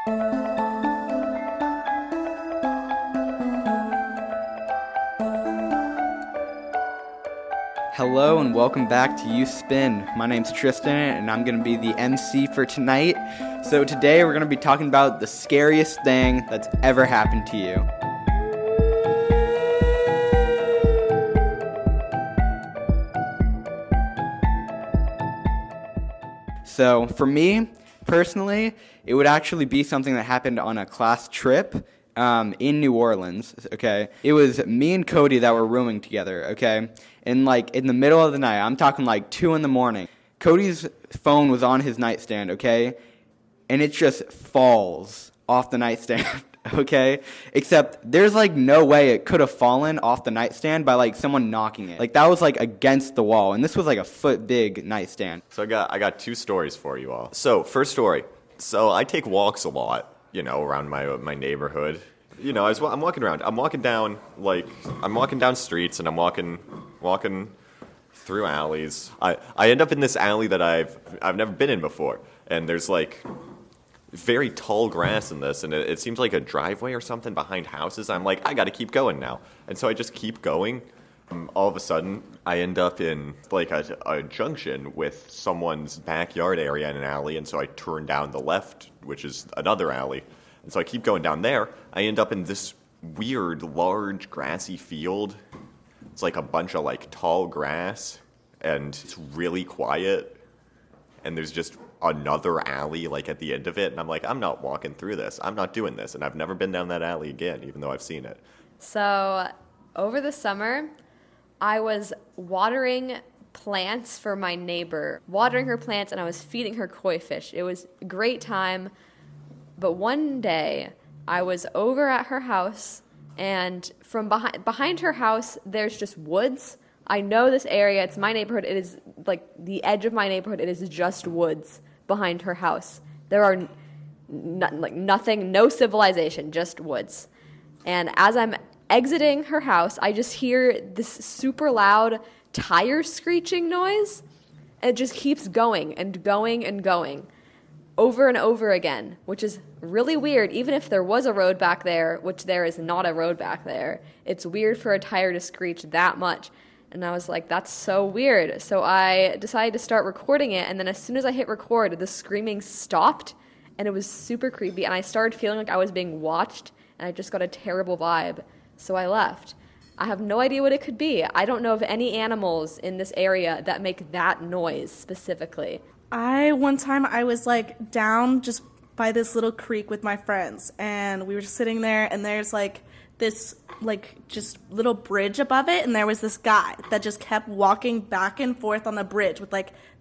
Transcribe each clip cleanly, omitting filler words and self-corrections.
Hello and welcome back to You Spin. My name's Tristan and I'm going to be the MC for tonight. So today we're going to be talking about the scariest thing that's ever happened to you. So for me, personally, it would actually be something that happened on a class trip in New Orleans, okay? It was me and Cody that were rooming together, okay? And, in the middle of the night, I'm talking 2 in the morning, Cody's phone was on his nightstand, okay? And it just falls off the nightstand, okay? Except there's, no way it could have fallen off the nightstand by, someone knocking it. That was, against the wall, and this was, a foot-big nightstand. So I got two stories for you all. So, first story. So, I take walks a lot, around my neighborhood. I'm walking around. I'm walking down streets, and I'm walking through alleys. I end up in this alley that I've never been in before, and there's very tall grass in this, and it seems like a driveway or something behind houses. I'm like, I got to keep going now, and so I just keep going. All of a sudden, I end up in a junction with someone's backyard area in an alley, and so I turn down the left, which is another alley, and so I keep going down there. I end up in this weird, large, grassy field. It's a bunch of tall grass, and it's really quiet, and there's just another alley at the end of it, and I'm like, I'm not walking through this. I'm not doing this, and I've never been down that alley again, even though I've seen it. So over the summer, I was watering plants for my neighbor, watering her plants, and I was feeding her koi fish. It was a great time, but one day I was over at her house, and from behind her house, there's just woods. I know this area. It's my neighborhood. It is the edge of my neighborhood. It is just woods behind her house. There are nothing, no civilization, just woods. And as I'm exiting her house, I just hear this super loud tire screeching noise. It just keeps going and going and going over and over again, which is really weird. Even if there was a road back there, which there is not a road back there, it's weird for a tire to screech that much. And I was like, that's so weird. So I decided to start recording it, and then as soon as I hit record, the screaming stopped, and it was super creepy, and I started feeling like I was being watched, and I just got a terrible vibe. So I left. I have no idea what it could be. I don't know of any animals in this area that make that noise specifically. One time I was down just by this little creek with my friends, and we were just sitting there, and there's this just little bridge above it, and there was this guy that just kept walking back and forth on the bridge with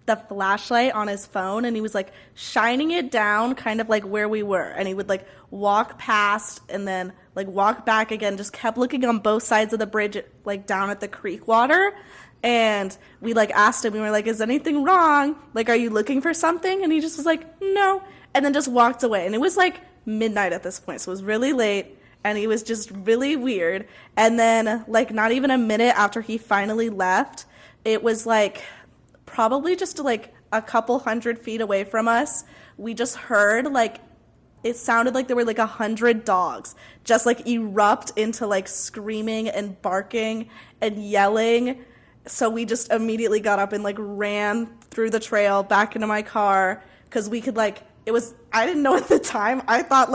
the flashlight on his phone, and he was shining it down kind of where we were, and he would walk past and then walk back again, just kept looking on both sides of the bridge down at the creek water. And we asked him, we were like, is anything wrong? Are you looking for something? And he just was like, no, and then just walked away. And it was midnight at this point, so it was really late, and he was just really weird. And then not even a minute after he finally left, it was probably just a couple 100 feet away from us, we just heard it sounded like there were 100 dogs just erupt into screaming and barking and yelling. So we just immediately got up and ran through the trail back into my car, because we could I didn't know at the time, I thought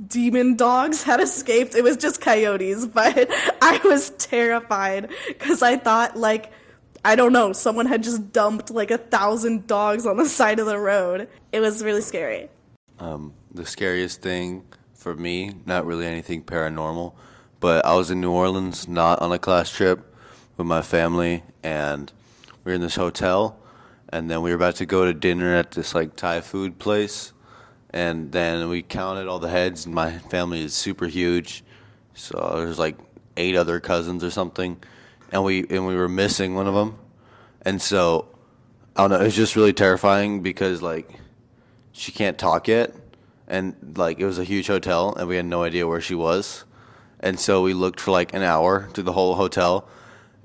demon dogs had escaped. It was just coyotes, but I was terrified because I thought I don't know, someone had just dumped 1,000 dogs on the side of the road. It was really scary. The scariest thing for me, not really anything paranormal, but I was in New Orleans, not on a class trip, with my family, and we were in this hotel, and then we were about to go to dinner at this Thai food place, and then we counted all the heads, and my family is super huge, so there's 8 other cousins or something, and we were missing one of them, and so I don't know, it was just really terrifying because she can't talk yet, and it was a huge hotel, and we had no idea where she was, and so we looked for an hour through the whole hotel.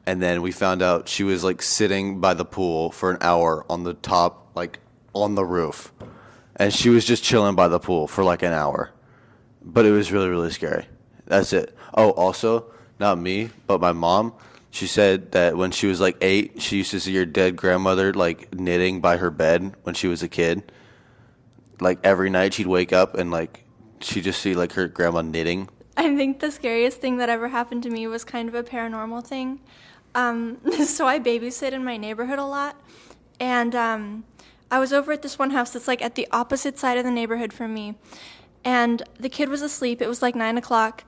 And then we found out she was sitting by the pool for an hour on the top, on the roof. and she was just chilling by the pool for like an hour. But it was really, really scary. That's it. Oh, also, not me, but my mom, she said that when she was like 8, she used to see her dead grandmother like knitting by her bed when she was a kid. Like every night she'd wake up and like she'd just see like her grandma knitting. I think the scariest thing that ever happened to me was kind of a paranormal thing. So I babysit in my neighborhood a lot, and I was over at this one house that's like at the opposite side of the neighborhood from me, and the kid was asleep. It was like 9 o'clock,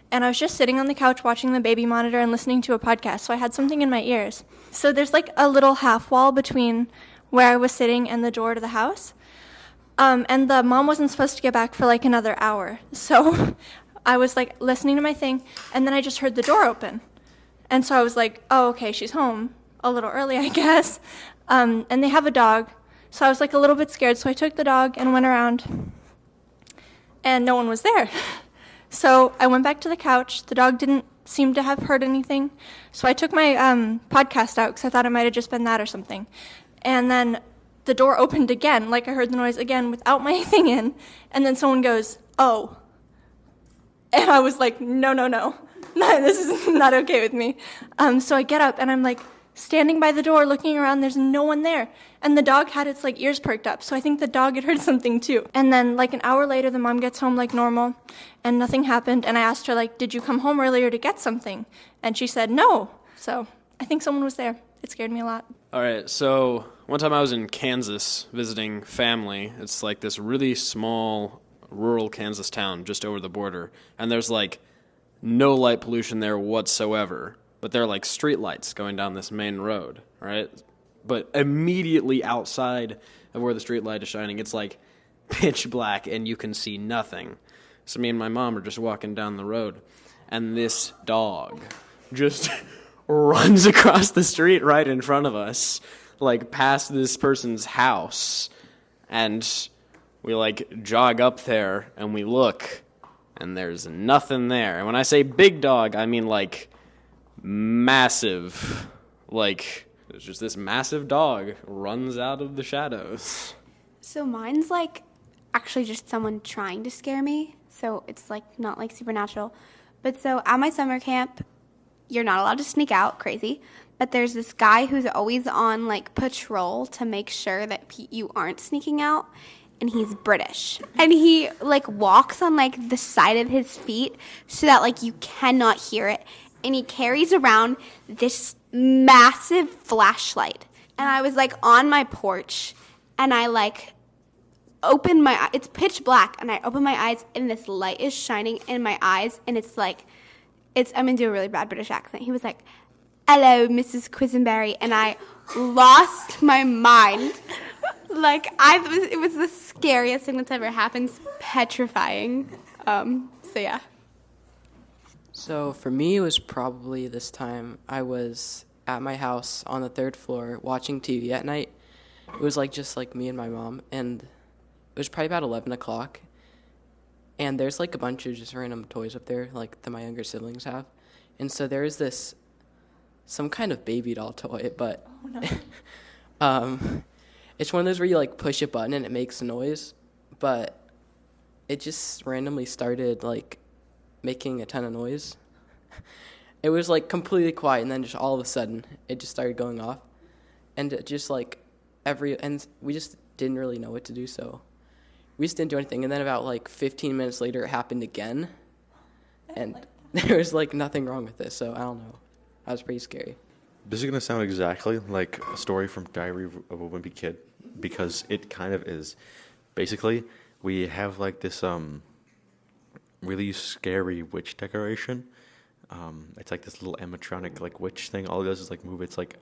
and I was just sitting on the couch watching the baby monitor and listening to a podcast, so I had something in my ears. So there's like a little half wall between where I was sitting and the door to the house, and the mom wasn't supposed to get back for like another hour, so I was like listening to my thing, and then I just heard the door open. And so I was like, oh, okay, she's home a little early, I guess. And they have a dog. So I was like a little bit scared. So I took the dog and went around, and no one was there. So I went back to the couch. The dog didn't seem to have heard anything. So I took my podcast out because I thought it might have just been that or something. And then the door opened again, like I heard the noise again without my thing in. And then someone goes, oh. And I was like, no. This is not okay with me. So I get up and I'm like standing by the door looking around. There's no one there. And the dog had its like ears perked up. So I think the dog had heard something too. And then like an hour later, the mom gets home like normal and nothing happened. And I asked her like, did you come home earlier to get something? And she said no. So I think someone was there. It scared me a lot. All right, so one time I was in Kansas visiting family. It's like this really small rural Kansas town just over the border. And there's like no light pollution there whatsoever, but there are like street lights going down this main road, right? But immediately outside of where the street light is shining, it's like pitch black and you can see nothing. So me and my mom are just walking down the road, and this dog just runs across the street right in front of us, like past this person's house, and we like jog up there and we look, and there's nothing there. And when I say big dog, I mean like massive. Like there's just this massive dog runs out of the shadows. So mine's like actually just someone trying to scare me. So it's like not like supernatural. But so at my summer camp, you're not allowed to sneak out, crazy. But there's this guy who's always on like patrol to make sure that you aren't sneaking out. And he's British. And he, like, walks on, like, the side of his feet so that, like, you cannot hear it. And he carries around this massive flashlight. And I was, like, on my porch, and I, like, opened my eyes. It's pitch black, and I open my eyes, and this light is shining in my eyes. And it's, like, I'm going to do a really bad British accent. He was like, hello, Mrs. Quisenberry. And I lost my mind. Like, it was the scariest thing that's ever happened. It's petrifying. So, yeah. So, for me, it was probably this time I was at my house on the 3rd floor watching TV at night. It was, like, just, like, me and my mom, and it was probably about 11 o'clock. And there's, like, a bunch of just random toys up there, like, that my younger siblings have. And so there's some kind of baby doll toy, but... Oh, no. It's one of those where you, like, push a button and it makes a noise, but it just randomly started, like, making a ton of noise. It was, like, completely quiet, and then just all of a sudden, it just started going off. And it just, like, and we just didn't really know what to do, so we just didn't do anything. And then about, like, 15 minutes later, it happened again, and there was, like, nothing wrong with it, so I don't know. That was pretty scary. This is going to sound exactly like a story from Diary of a Wimpy Kid, because it kind of is. Basically, we have like this really scary witch decoration. It's like this little animatronic like witch thing. All it does is like move its like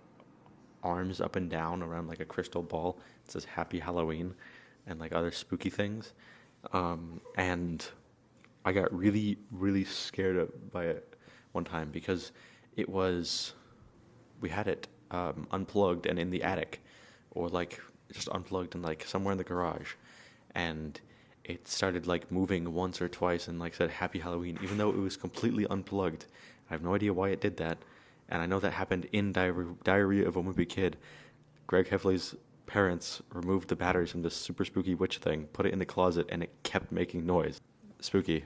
arms up and down around like a crystal ball. It says Happy Halloween and like other spooky things. And I got really, really scared by it one time because we had it unplugged and in the attic, or like just unplugged and like somewhere in the garage, and it started like moving once or twice and like said Happy Halloween, even though it was completely unplugged. I have no idea why it did that, and I know that happened in Diary of a Wimpy Kid. Greg Heffley's parents removed the batteries from this super spooky witch thing, put it in the closet, and it kept making noise. Spooky.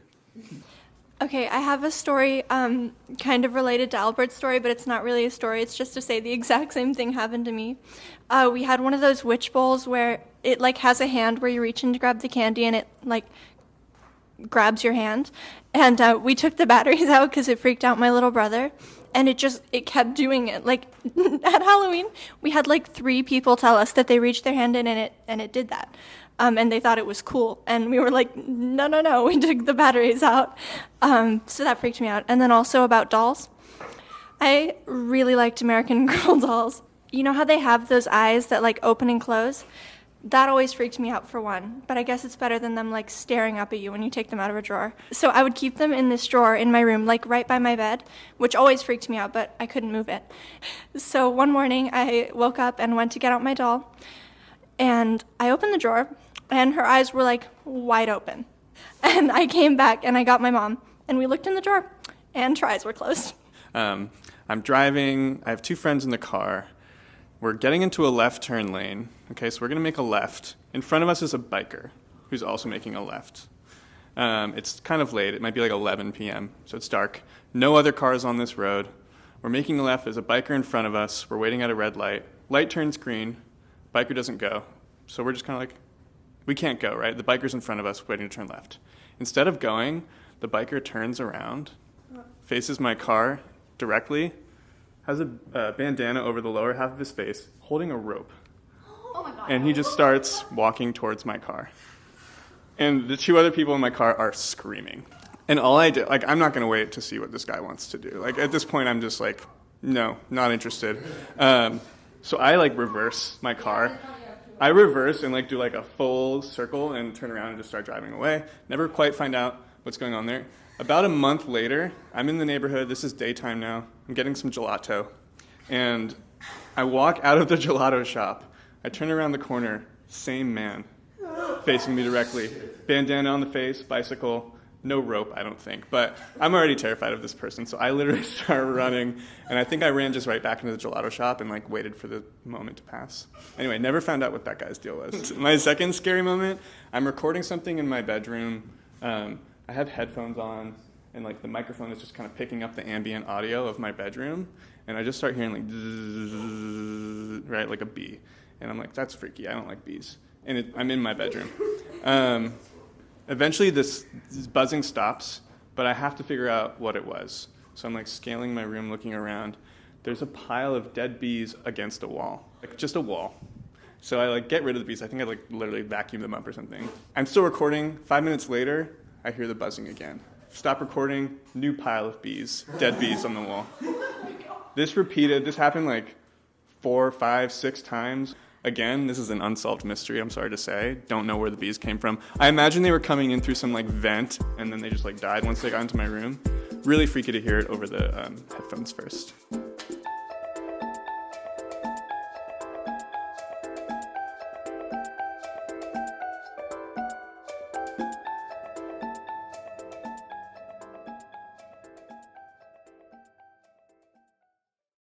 Okay, I have a story kind of related to Albert's story, but it's not really a story. It's just to say the exact same thing happened to me. We had one of those witch bowls where it like has a hand where you reach in to grab the candy and it like grabs your hand. And we took the batteries out because it freaked out my little brother. And it kept doing it. Like at Halloween, we had like 3 people tell us that they reached their hand in and it did that. And they thought it was cool. And we were like, no, we took the batteries out. So that freaked me out. And then also about dolls. I really liked American Girl dolls. You know how they have those eyes that like open and close? That always freaked me out for one, but I guess it's better than them like staring up at you when you take them out of a drawer. So I would keep them in this drawer in my room, like right by my bed, which always freaked me out, but I couldn't move it. So one morning I woke up and went to get out my doll, and I opened the drawer, and her eyes were like wide open. And I came back and I got my mom, and we looked in the drawer, and her eyes were closed. I'm driving, I have 2 friends in the car. We're getting into a left turn lane. Okay, so we're going to make a left. In front of us is a biker who's also making a left. It's kind of late. It might be like 11 p.m., so it's dark. No other cars on this road. We're making a left. There's a biker in front of us. We're waiting at a red light. Light turns green. Biker doesn't go. So we're just kind of like, we can't go, right? The biker's in front of us waiting to turn left. Instead of going, the biker turns around, faces my car directly, has a bandana over the lower half of his face, holding a rope. Oh my God. And he just starts walking towards my car. And the 2 other people in my car are screaming. And all I did, like, I'm not going to wait to see what this guy wants to do. Like, at this point, I'm just like, no, not interested. So I, like, reverse my car. I reverse and, like, do, like, a full circle and turn around and just start driving away. Never quite find out what's going on there. About a month later, I'm in the neighborhood. This is daytime now. I'm getting some gelato. And I walk out of the gelato shop. I turn around the corner. Same man facing me directly. Bandana on the face, bicycle, no rope, I don't think. But I'm already terrified of this person, so I literally start running. And I think I ran just right back into the gelato shop and like waited for the moment to pass. Anyway, never found out what that guy's deal was. My second scary moment, I'm recording something in my bedroom. I have headphones on, and like the microphone is just kind of picking up the ambient audio of my bedroom, and I just start hearing like zzz, right, like a bee, and I'm like, that's freaky. I don't like bees, and I'm in my bedroom. Eventually, this buzzing stops, but I have to figure out what it was. So I'm like scaling my room, looking around. There's a pile of dead bees against a wall, like just a wall. So I like get rid of the bees. I think I like literally vacuumed them up or something. I'm still recording. 5 minutes later, I hear the buzzing again. Stop recording, new pile of bees, dead bees on the wall. This happened like 4, 5, 6 times. Again, this is an unsolved mystery, I'm sorry to say. Don't know where the bees came from. I imagine they were coming in through some like vent, and then they just like died once they got into my room. Really freaky to hear it over the headphones first.